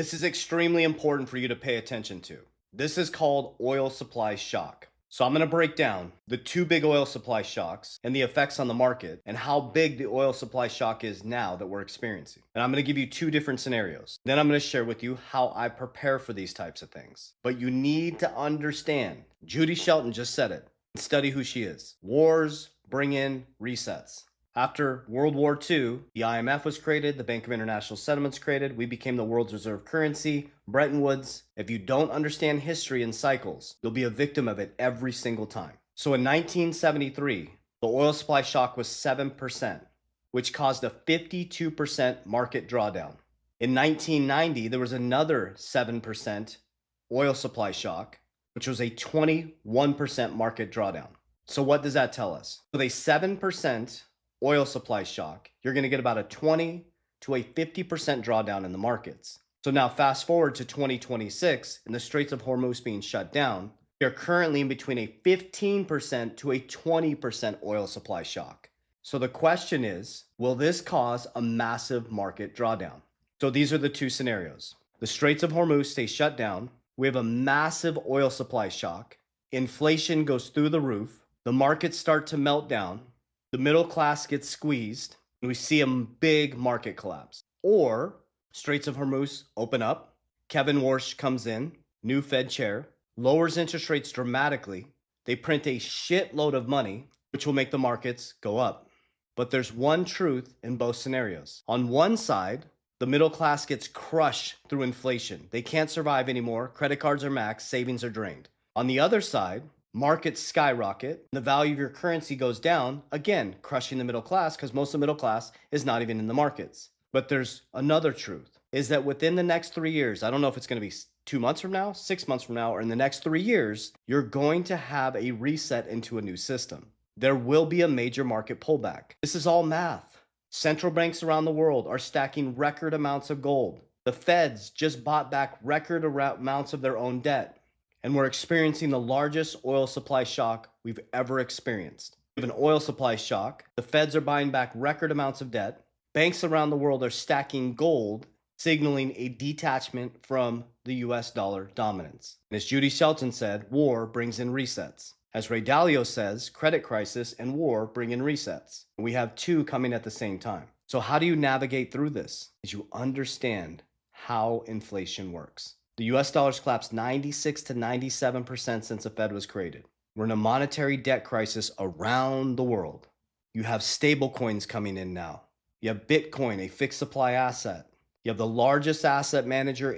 This is extremely important for you to pay attention to. This is called oil supply shock. So I'm going to break down the two big oil supply shocks and the effects on the market and how big the oil supply shock is now that we're experiencing. And I'm going to give you two different scenarios. Then I'm going to share with you how I prepare for these types of things. But you need to understand, Judy Shelton just said it. Study who she is. Wars bring in resets. After World War II, the IMF was created, the Bank of International Settlements created, we became the world's reserve currency, Bretton Woods. If you don't understand history and cycles, you'll be a victim of it every single time. So in 1973, the oil supply shock was 7%, which caused a 52% market drawdown. In 1990, there was another 7% oil supply shock, which was a 21% market drawdown. So what does that tell us? With a 7% oil supply shock, you're going to get about a 20 to a 50% drawdown in the markets. So now fast forward to 2026 and the Straits of Hormuz being shut down, you're currently in between a 15% to a 20% oil supply shock. So the question is, will this cause a massive market drawdown? So these are the two scenarios. The Straits of Hormuz stay shut down. We have a massive oil supply shock. Inflation goes through the roof. The markets start to melt down. The middle class gets squeezed, and we see a big market collapse. Or Straits of Hormuz open up, Kevin Warsh comes in, new Fed chair, lowers interest rates dramatically. They print a shitload of money, which will make the markets go up. But there's one truth in both scenarios. On one side, the middle class gets crushed through inflation. They can't survive anymore. Credit cards are maxed, savings are drained. On the other side, markets skyrocket, the value of your currency goes down, again, crushing the middle class because most of the middle class is not even in the markets. But there's another truth, is that within the next 3 years, I don't know if it's going to be 2 months from now, 6 months from now, or in the next 3 years, you're going to have a reset into a new system. There will be a major market pullback. This is all math. Central banks around the world are stacking record amounts of gold. The Feds just bought back record amounts of their own debt. And we're experiencing the largest oil supply shock we've ever experienced. We have an oil supply shock. The Feds are buying back record amounts of debt. Banks around the world are stacking gold, signaling a detachment from the US dollar dominance. And as Judy Shelton said, war brings in resets. As Ray Dalio says, credit crisis and war bring in resets. And we have two coming at the same time. So how do you navigate through this? Is you understand how inflation works. The US dollar's collapsed 96 to 97% since the Fed was created. We're in a monetary debt crisis around the world. You have stable coins coming in now. You have Bitcoin, a fixed supply asset. You have the largest asset manager